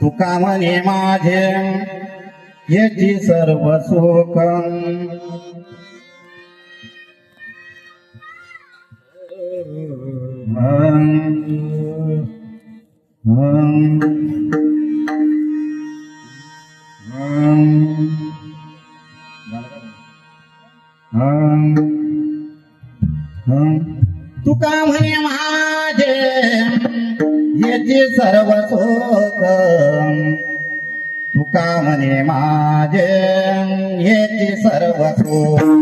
तुका म्हणे माझे याची सर्व सुख तुका म्हणे माझे याची सर्व सुख तुका म्हणे माझे याची सर्व सुख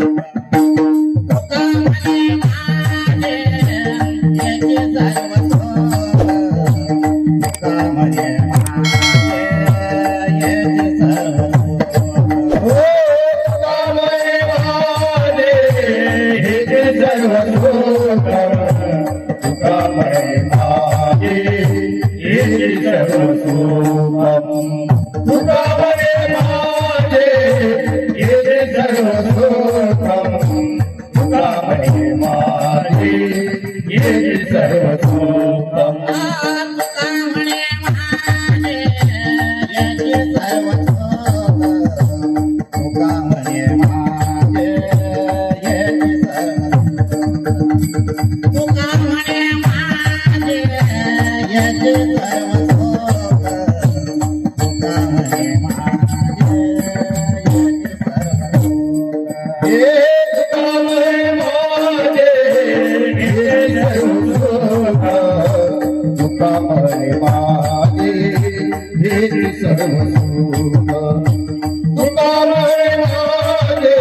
तुका म्हणे माझे याची सर्व सुख तुका म्हणे माझे याची सर्व सुख तुका म्हणे माझे याची सर्व सुख तुका म्हणे माझे याची सर्व सुख तुका म्हणे माझे याची सर्व सुख तुका म्हणे माझे याची सर्व सुख तुका म्हणे माझे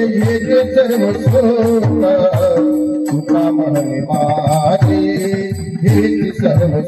याची सर्व सुख तुका म्हणे माझे याची सर्व तुका म्हणे माझे याची सर्व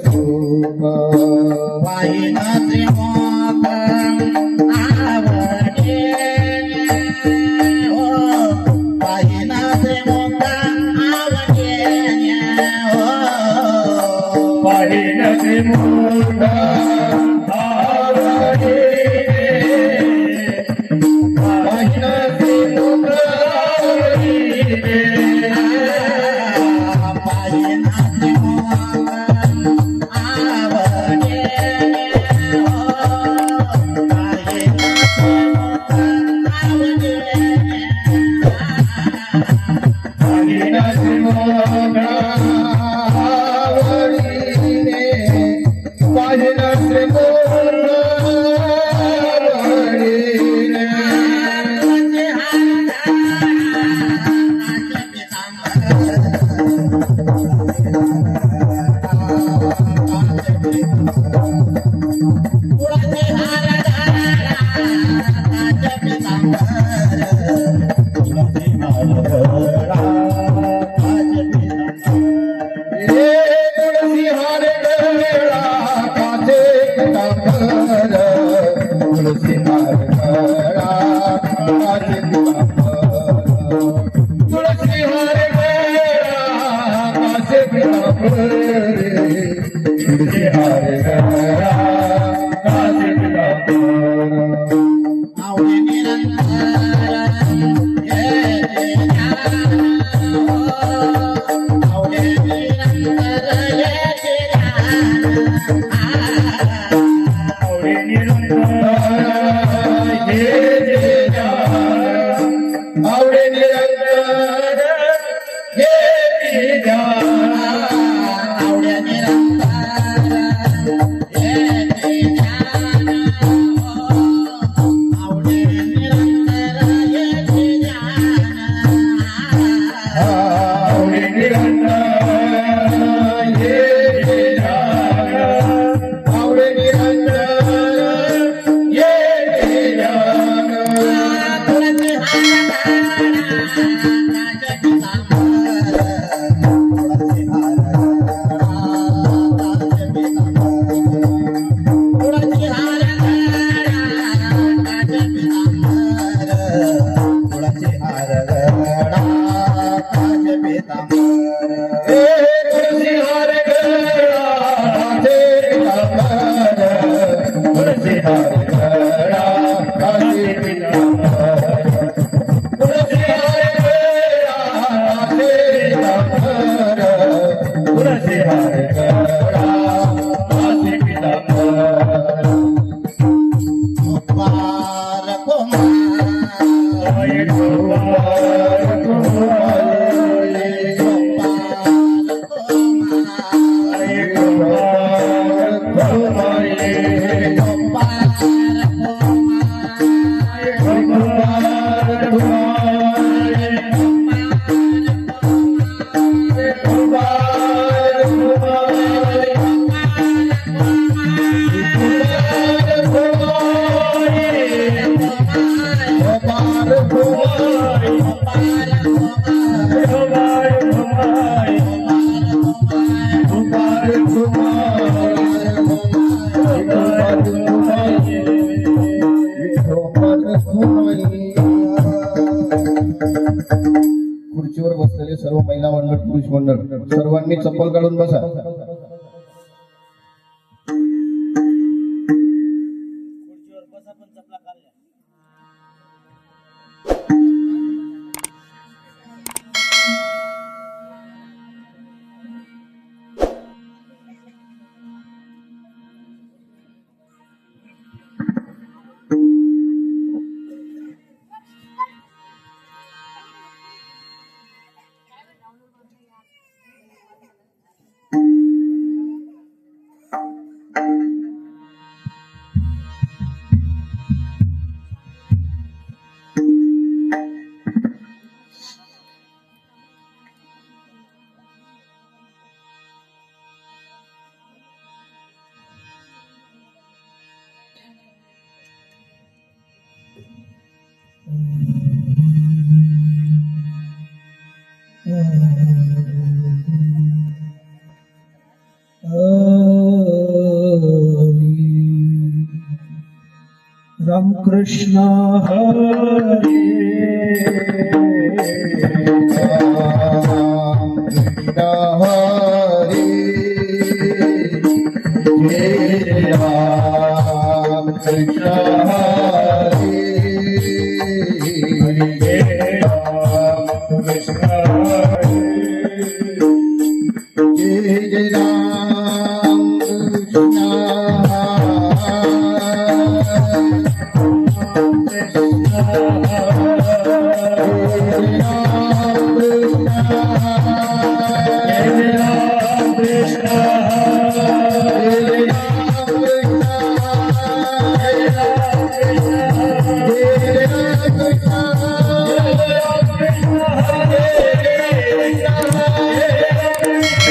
आवडे निरंतर हे मामी चप्पल काढून बसा. राम कृष्ण हरे राम कृष्ण हरे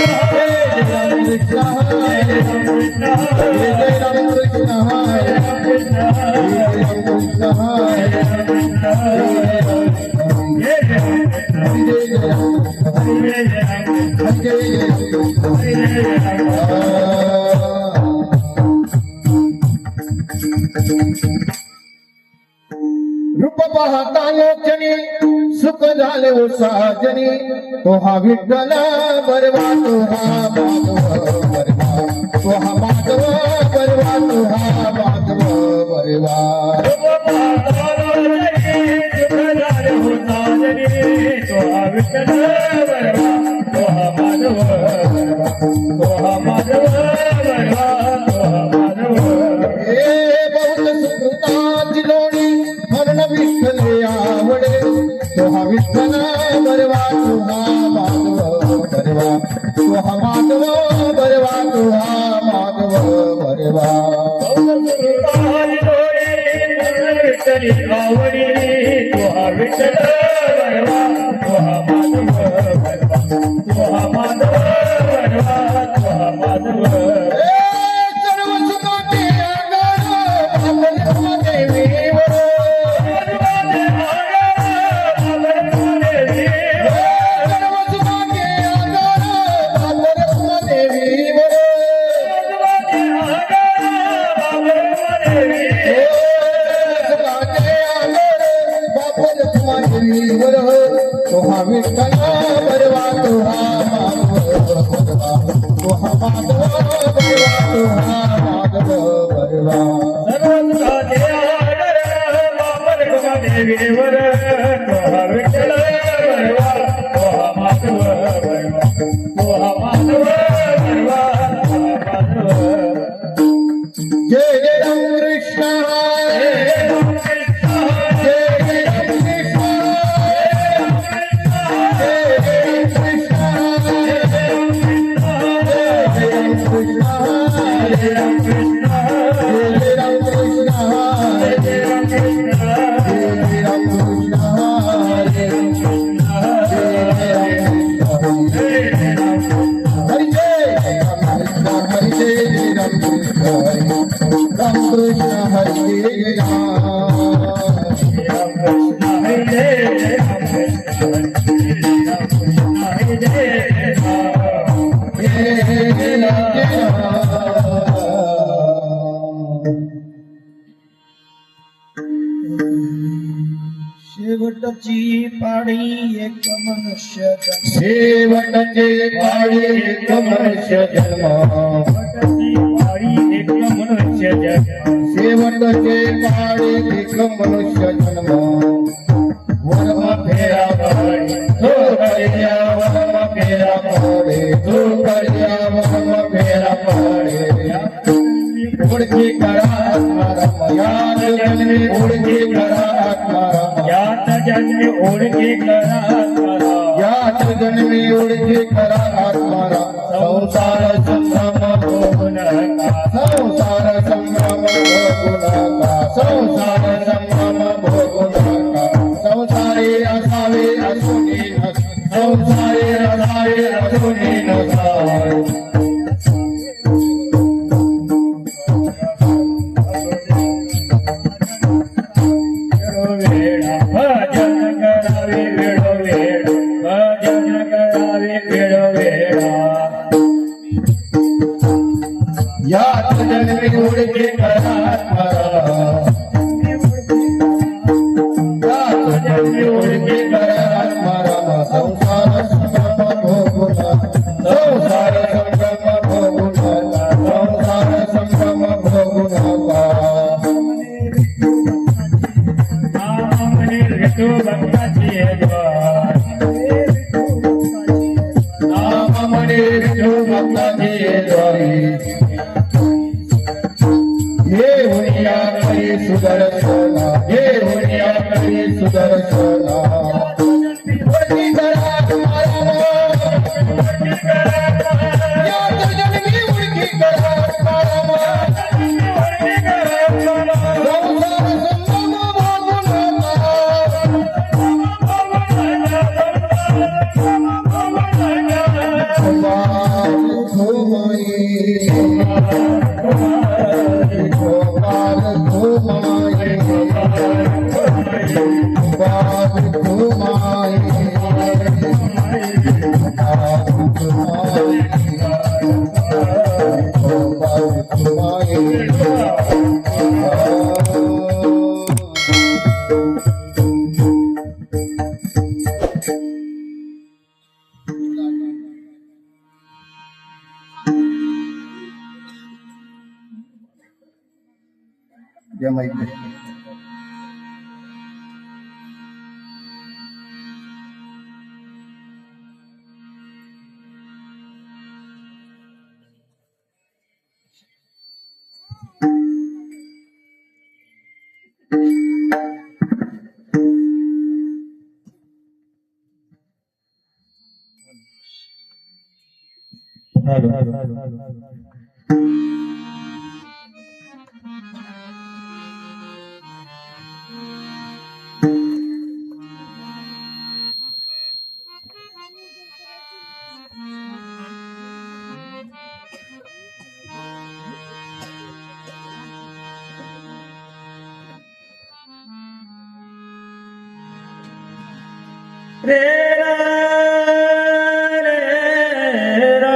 राम कृष्ण हरे जय राम कृष्ण रूप पाहता लोचनी सुख झाले ओ साजनी तो हा विठ्ठल बरवा तो हा माधव बरवा तो हा माधव बरवा तो हा माधव बरवा विठ्ठल आवडे तो हा विठ्ठल बरवा तो हा माधव बरवा तो हा माधव बरवा तो हा माधव बरवा विठ्ठली आवडी तो हा विठ्ठल बरवा तो हा माधव बरवा तो हा माधव बरवा तो हा माधव तो हा विठ्ठल बरवा तो हा माधव बरवा तो हा माधव बरवा तो हा माधव बरवा देवीवर तो हा विठ्ठल बरवा तो हा माधव बरवा तो हा माधव बरवा तो हा माधव जय जय राम कृष्ण हरे शेवटची पाळी एक मनुष्य जन्म शेवटचे पाळी एक मनुष्य जन्म शेवटची पाळी एक मनुष्य जन्म शेवटचे पाळी एक मनुष्य जन्म वर्म फेरा पाळी तो करिया वर्म फेरा पाळी तो करिया वर्म फेरा पाळी उडकी करा आत्माराम याद जन्मी उडकी करा आत्माराम यात जन्मी ओळखी करा करा यात जन्मी उडकी करा आत्माराम संसार संभ्रम भोगू नका संसार संभ्रम भोगू नका संसार संभ्रम भोगू नका संसारी असावे असुनी संसारी असावे असुनी नसावे वेळा भजन करावे वेळो वेळ भजन करावे वेळो वेळा यात जन्मी उडकी करा आत्माराम यात जन्मी उडकी करा आत्माराम संसार संभ्रम भोगू नका संसार संभ्रम भोगू नका संसार संभ्रम भोगू नका नामने ऋतू भक्ताची द्वार नाम म्हणे विठू भक्ताचे द्वारी हे हुनिया करी सुदर्शना हे हुनिया करी सुदर्शना वरती करा आत्माराम यात जन्मी उडकी करा आत्माराम संसार संभ्रम भोगू या माहिती रे रा रे रा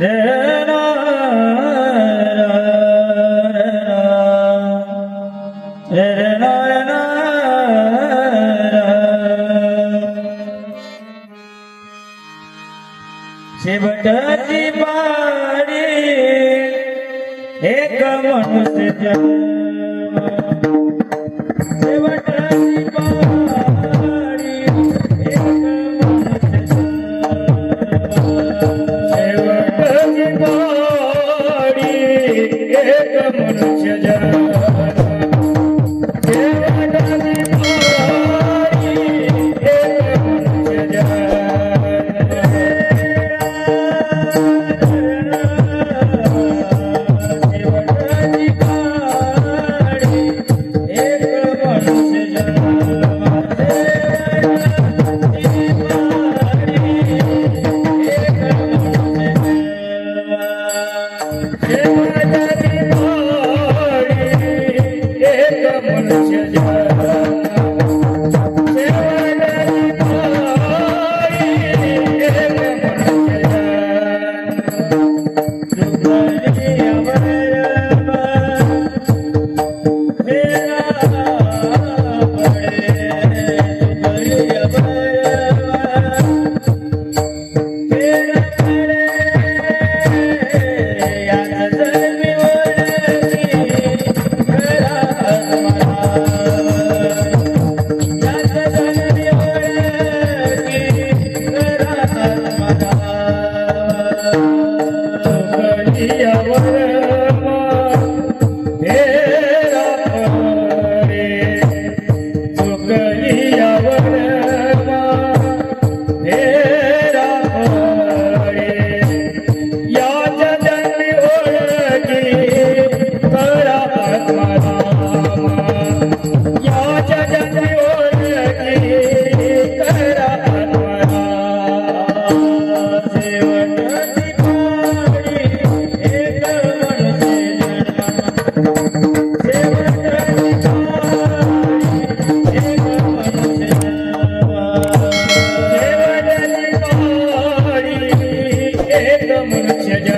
रे रा रे रा शेवटची पाळी एक मनुष्य जन्म शेवटची पाळी एक मनुष्य शेवटची पाळी एक मनुष्य जन्म शेवटची पाळी एक मनुष्य जन्म शेवटची काळी एक मनुष्य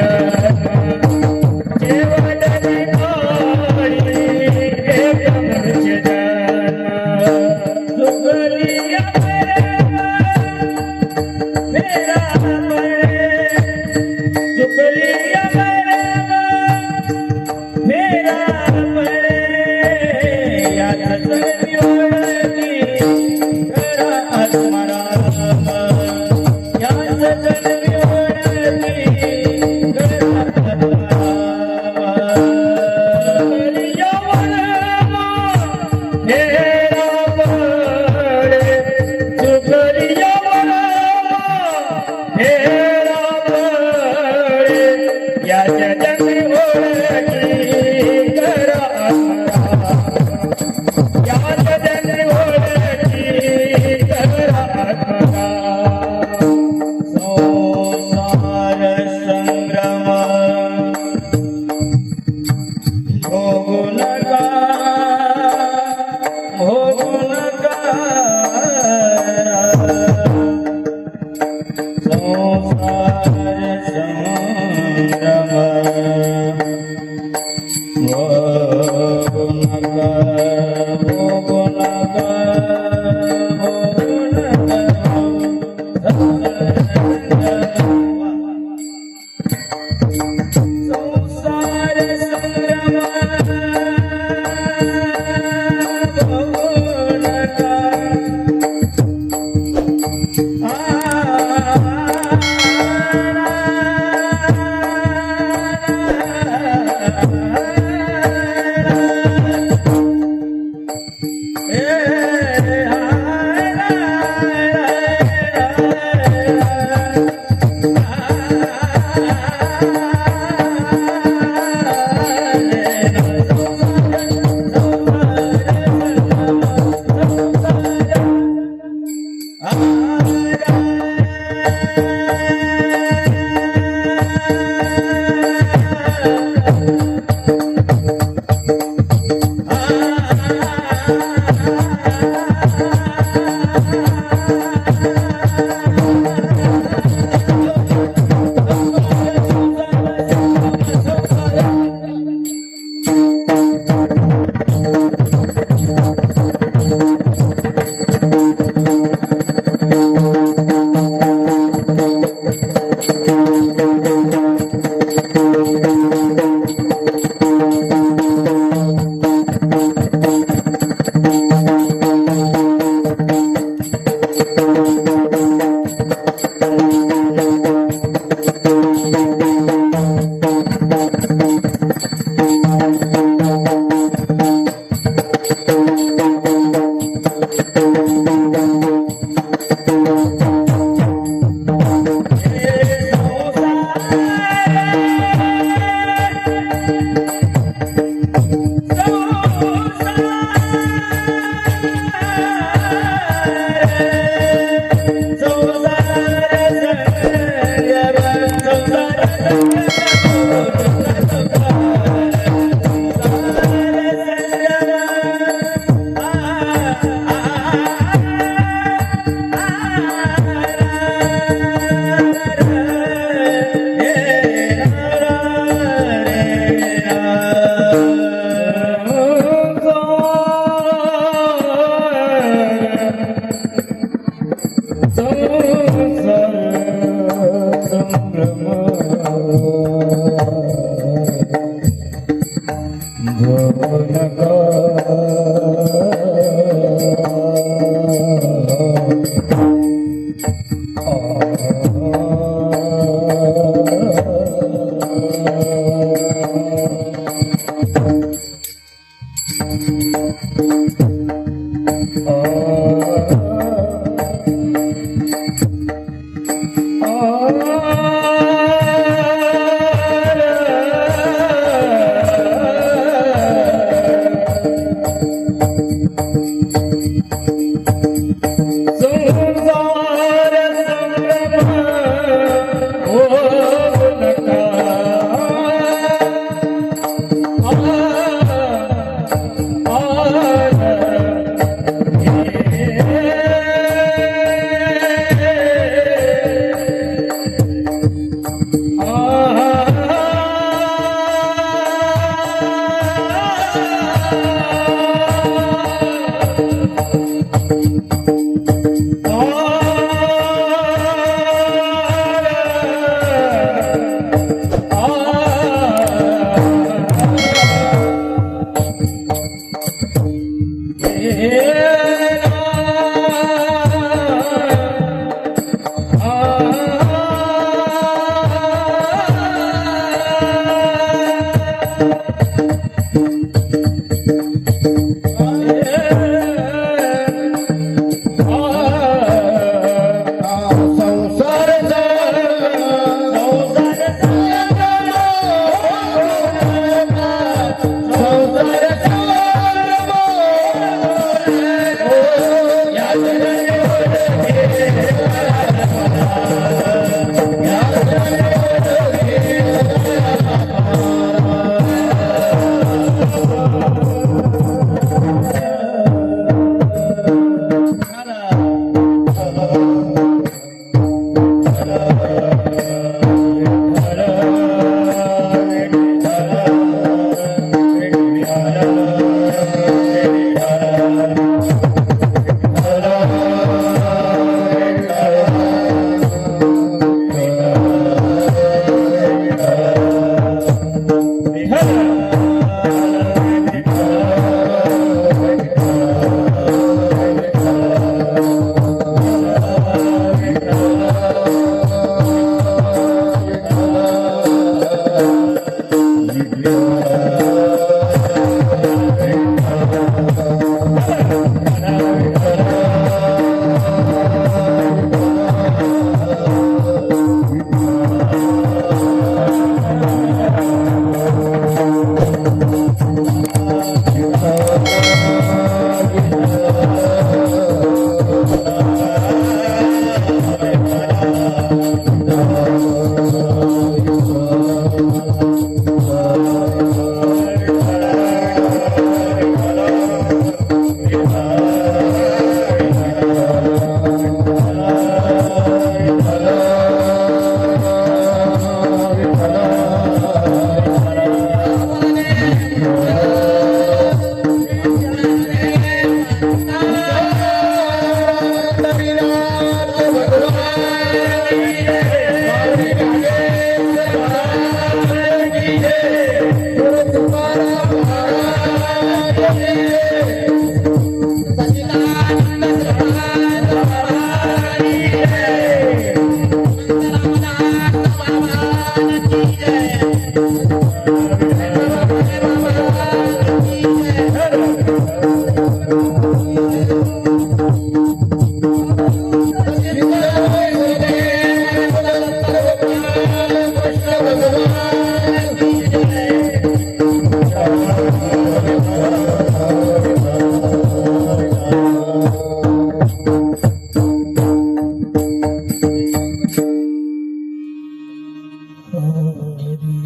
हरी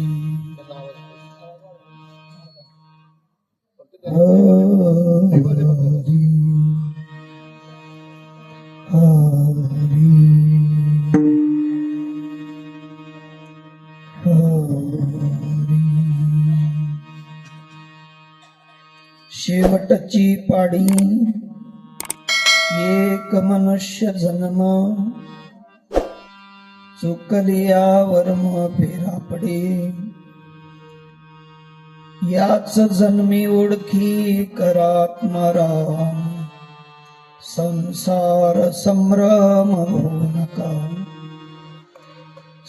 शेवटची पाडी एक मनुष्य जन्म चुकलिया वर्म फेरा पडे याच जन्मी ओळखी करात मारा संसार संभ्रम होऊ नका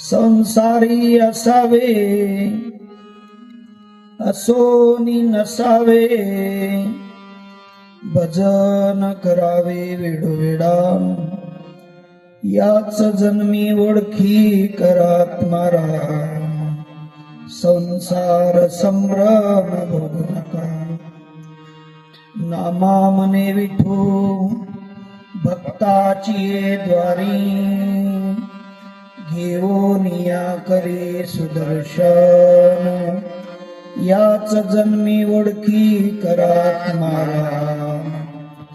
संसारी असावे असोनी नसावे भजन करावे वेडोवेडा याच जन्मी ओळखी करात मारा संसार संभ्रम भोगू नका नामा मने विठू भक्ताची द्वारी घेऊन या करे सुदर्शन याच जन्मी ओळखी करात मारा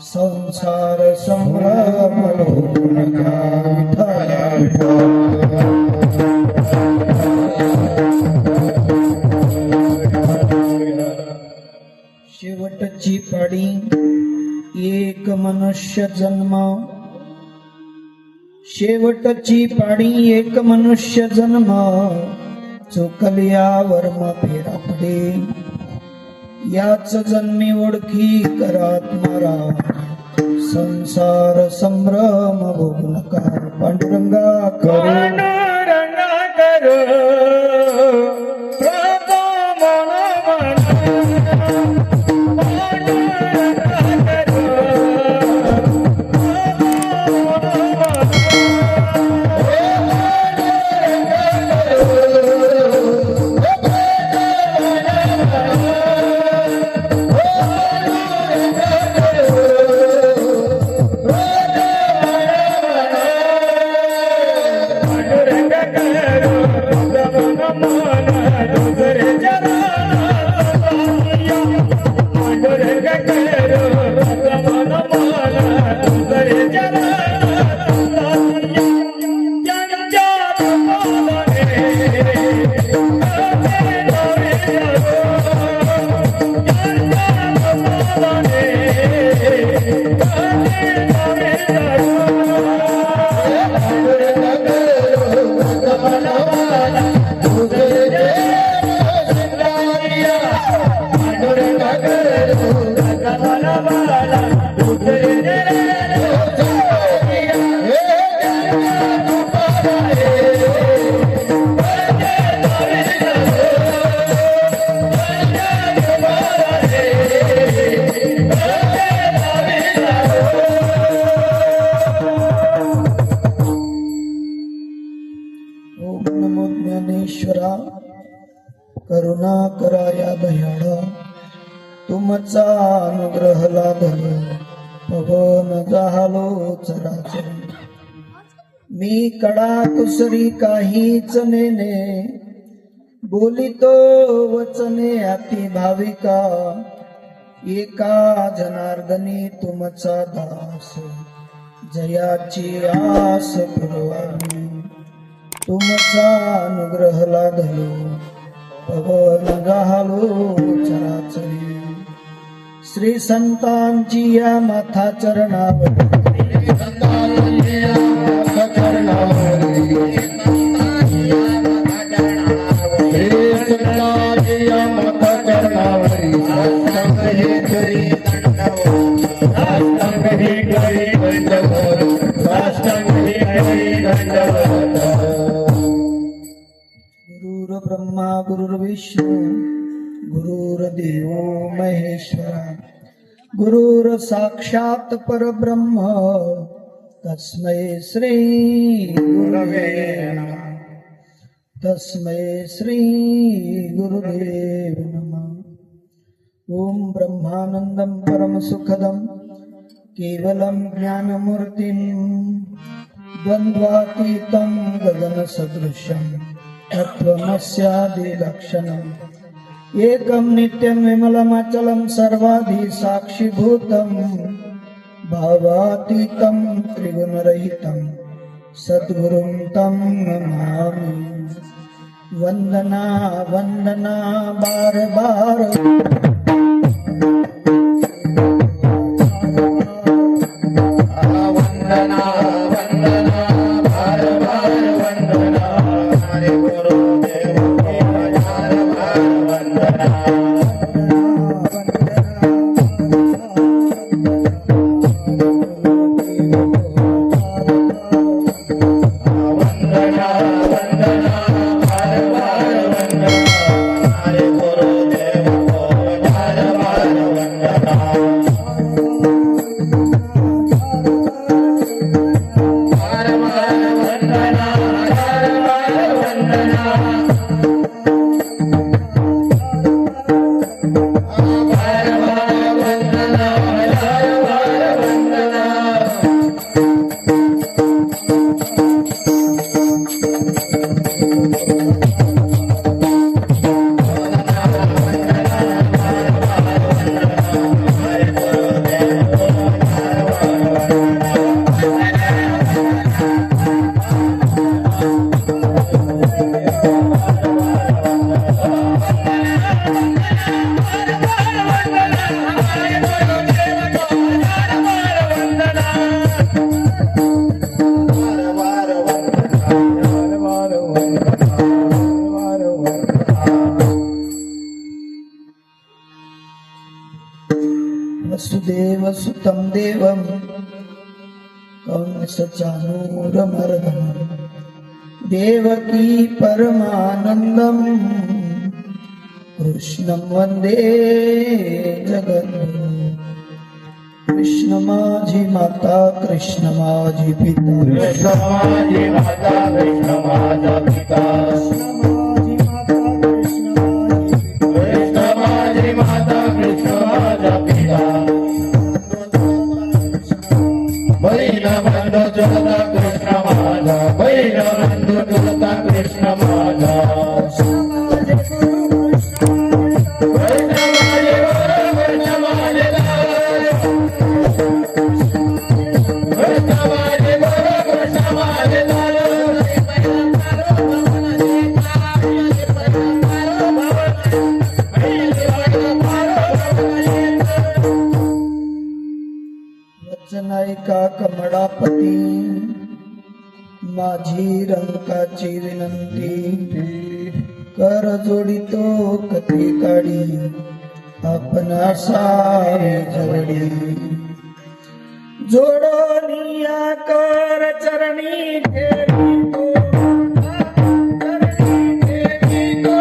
संसार संभ्रम भोगू नका विठ्ठला विठ्ठला शेवटची पाडी एक मनुष्य जन्म शेवटची पाडी एक मनुष्य जन्म चुकलिया वर्म फेरा पडे याच जन्मी ओळखी करात मारा संसार संभ्रम भोगू नका पांडुरंगा करू पांडुरंगा करू प्रभो मन करुणा करा या दयाळा तुमचा अनुग्रह लादलो पवन जाहलो चराचर मी कडा कुसरी काहीच नेने बोलितो वचने अति भाविका एका जनार्दनी तुमचा दास जयाची आस पुरवावी तुमचा अनुग्रह लादलो पवन गाहलो चराचरी श्री संतांची या माथा चरणावर गुरुर ब्रह्मा गुरुर्विष्णू गुरुर्देव महेश्वरा गुरुर साक्षात परब्रह्म तस्मै श्री गुरवे नमः तस्मै श्री गुरुदेव नमः ओम ब्रह्मानंदं परमसुखदं केवलं ज्ञानमूर्तिं द्वन्द्वातीतं गगनसदृशं तत्त्वमस्यादिलक्षणम् एकं नित्यं विमलमचलं सर्वाधि साक्षिभूतं भावातीतं त्रिगुणरहितं सद्गुरुं तं नमामि। वंदना वंदना बार बार वंदना वंदना बार बार वंदना हरे गुरुदेव की हजार बार वंदना वंदना वंदना बार बार वंदना हरे गुरुदेव को हजार बार वंदना बार बार वंदना हजार बार वंदना बार बार वंदना हजार बार वंदना वसुदेव सुतं देवं कंसचाणूरमर्दनं देवकी परमानन्दं कृष्णं वन्दे जगद्गुरुं। कृष्ण माझी माता कृष्ण माझी पिता कृष्ण माझी माता कृष्ण माझा पिता कृष्ण माझी माता कृष्ण माझा पिता बहीण बंधू चुलता कृष्ण माझा बहीण बंधू चुलता कृष्ण माझा कृष्ण माझे गुरु कृष्ण माझे कृष्ण माझे गुरु कृष्ण माझे वचनायिका कमळापती माझी रंकाची विनंती कर जोडितो कधी काढी आपण सारे जवडी जोडोनिया कर चरणी ठेवी तो चरणी ठेवी तो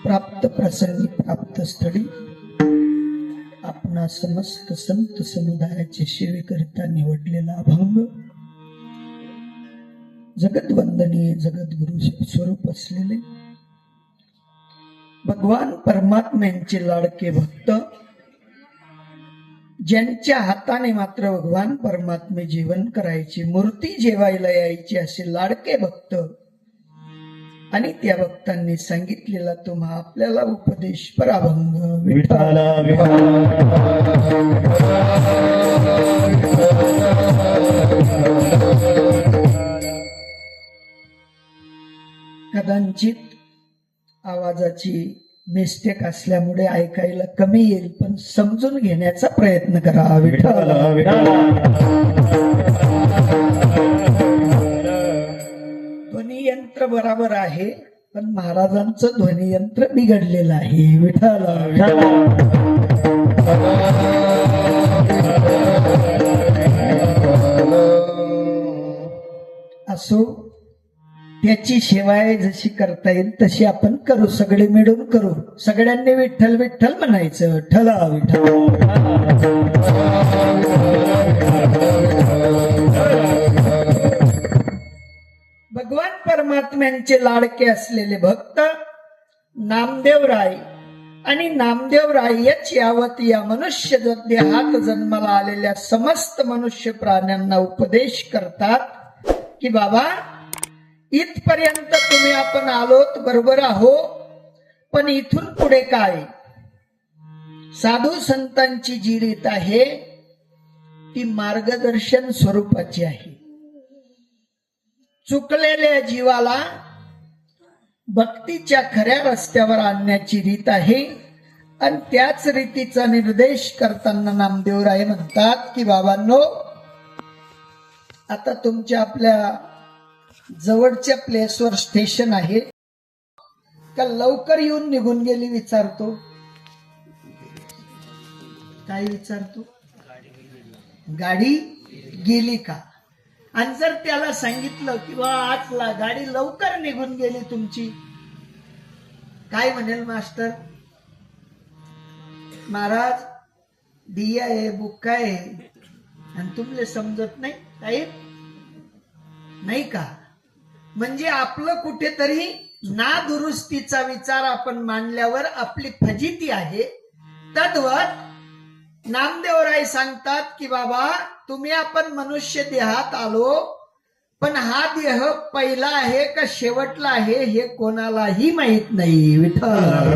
प्राप्त प्रसंगी प्राप्त स्थळी आपणा समस्त संत समुदायाचे सेवेकरिता निवडलेला अभंग जगतवंदनीय जगद्गुरु स्वरूप असलेले भगवान परमात्म्यांचे लाडके भक्त, ज्यांच्या हाताने मात्र भगवान परमात्मे जेवण करायचे, मूर्ती जेवायला यायची असे लाडके भक्त आणि त्या भक्तांनी सांगितलेला तुम्हा आपल्याला उपदेश पराभंग विठ्ठल कदाचित आवाजाची मिस्टेक असल्यामुळे ऐकायला कमी येईल, पण समजून घेण्याचा प्रयत्न करा. विठ्ठल ध्वनी यंत्र बरोबर आहे, पण महाराजांचं ध्वनी यंत्र बिघडलेलं आहे. विठ्ठल असो, त्याची सेवा आहे जशी करता येईल तशी आपण करू, सगळे मिळून करू. सगळ्यांनी विठ्ठल विठ्ठल म्हणायचं. ठला विठ्ठल. भगवान परमात्म्यांचे लाडके असलेले भक्त नामदेवराय आणि नामदेवरायच यावत या मनुष्य देहात जन्माला आलेल्या समस्त मनुष्य प्राण्यांना उपदेश करतात की बाबा, इथपर्यंत तुम्ही आपण आलोत बरोबर आहो, पण इथून पुढे काय? साधू संतांची जी रीत आहे ती मार्गदर्शन स्वरूपाची आहे. चुकलेल्या जीवाला भक्तीच्या खऱ्या रस्त्यावर आणण्याची रीत आहे. आणि त्याच रीतीचा निर्देश करताना नामदेवराय म्हणतात की बाबांनो, आता तुमच्या आपल्या जवळच्या प्लेसवर स्टेशन आहे का? लवकर येऊन निघून गेली विचारतो. काय विचारतो? गाडी गेली का? आणि जर त्याला सांगितलं की बा आजला गाडी लवकर निघून गेली तुमची, काय म्हणेल मास्टर? महाराज दिया आहे, बुक्का आहे, आणि तुमले समजत नाही साहेब, नाही का? म्हणजे आपलं कुठेतरी नादुरुस्तीचा विचार आपण मांडल्यावर आपली फजिती आहे. तद्वत नामदेवराय सांगतात की बाबा, तुम्ही आपण मनुष्य देहात आलो, पण हा देह पहिला आहे का शेवटला आहे हे कोणालाही माहित नाही. विठ्ठल